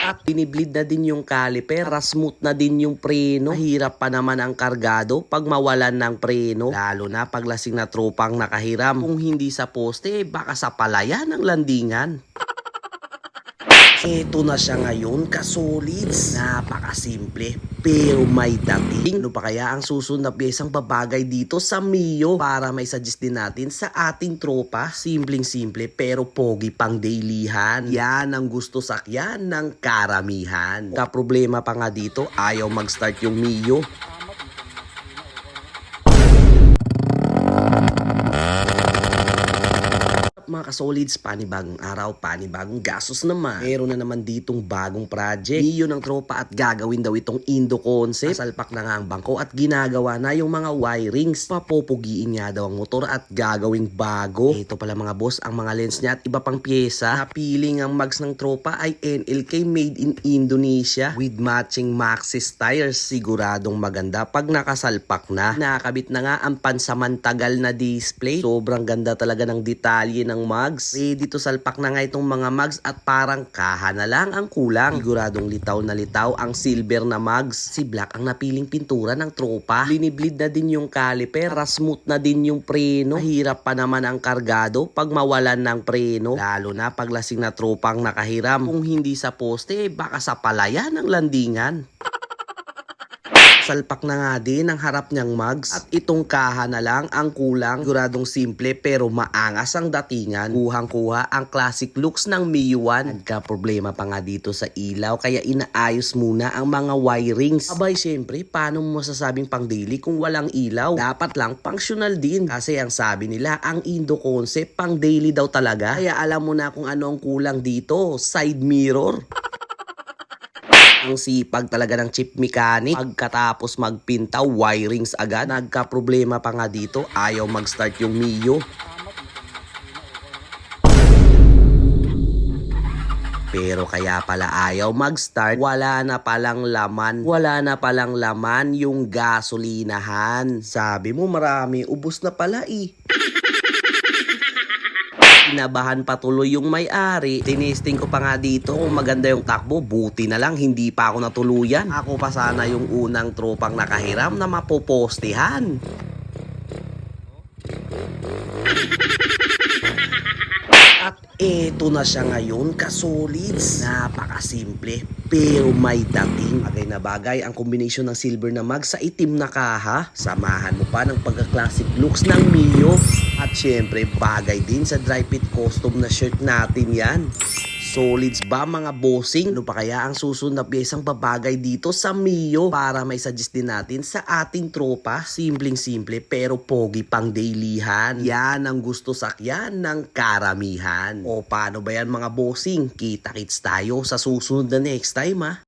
At biniblid na din yung caliper, smooth na din yung preno. Mahirap pa naman ang kargado pag mawalan ng preno. Lalo na pag lasing na tropang nakahiram. Kung hindi sa poste, baka sa palayan ng landingan. Ito na siya ngayon, kasolids. Napakasimple, pero may dating. Ano pa kaya ang susunod na piyesang babagay dito sa Mio para may suggest din natin sa ating tropa? Simpleng-simple pero pogi pang dailyhan. Yan ang gusto sakyan ng karamihan. Problema pa nga dito, ayaw mag-start yung Mio. Mga kasolids, panibagong araw, panibagong gastos naman. Meron na naman ditong bagong project. Mio ng tropa at gagawin daw itong Indo concept. Salpak na nga ang bangko at ginagawa na yung mga wirings. Papupugiin nga daw ang motor at gagawing bago. Ito pala mga boss, ang mga lens niya at iba pang pyesa. Napiling ang mags ng tropa ay NLK made in Indonesia with matching Maxxis tires. Siguradong maganda pag nakasalpak na. Nakakabit na nga ang pansamantagal na display. Sobrang ganda talaga ng detalye ng mugs. Ready to salpak na nga itong mga mugs at parang kaha na lang ang kulang. Siguradong litaw na litaw ang silver na mugs. Si black ang napiling pintura ng tropa. Biniblid na din yung caliper, smooth na din yung preno. Mahirap pa naman ang kargado pag mawalan ng preno. Lalo na pag lasing na tropang nakahiram. Kung hindi sa poste, baka sa palayan ng landingan. Salpak na nga din ang harap niyang mugs at itong kaha na lang ang kulang. Siguradong simple pero maangas ang datingan. Kuhang-kuha ang classic looks ng Mio 1. Nagka-problema pa nga dito sa ilaw kaya inaayos muna ang mga wirings. Abay syempre, paano mo masasabing pang daily kung walang ilaw? Dapat lang functional din. Kasi ang sabi nila, ang Indo concept pang daily daw talaga. Kaya alam mo na kung ano ang kulang dito, side mirror. Ang sipag talaga ng chief mechanic. Pagkatapos magpinta, wirings agad. Nagka-problema pa nga dito, ayaw mag-start yung Mio. Pero kaya pala ayaw mag-start, wala na palang laman. Wala na palang laman yung gasolinahan. Sabi mo marami, ubos na pala eh. Kinabahan patuloy yung may-ari. Tinesting ko pa nga dito kung maganda yung takbo. Buti na lang hindi pa ako natuluyan. Ako pa sana yung unang tropang nakahiram na mapopostihan. At eto na siya ngayon, kasolids. Napakasimple, pero may dating. Bagay na bagay ang kombinasyon ng silver na mag sa itim na kaha. Samahan mo pa ng pagka-classic looks ng Mio. At syempre, bagay din sa dry fit custom na shirt natin yan. Solids ba mga bossing? Ano pa kaya ang susunod na piyesang babagay dito sa Mio para may suggest din natin sa ating tropa? Simpleng-simple pero pogi pang dailyhan. Yan ang gusto sakyan ng karamihan. O paano ba yan mga bossing? Kita-kits tayo sa susunod na next time ha.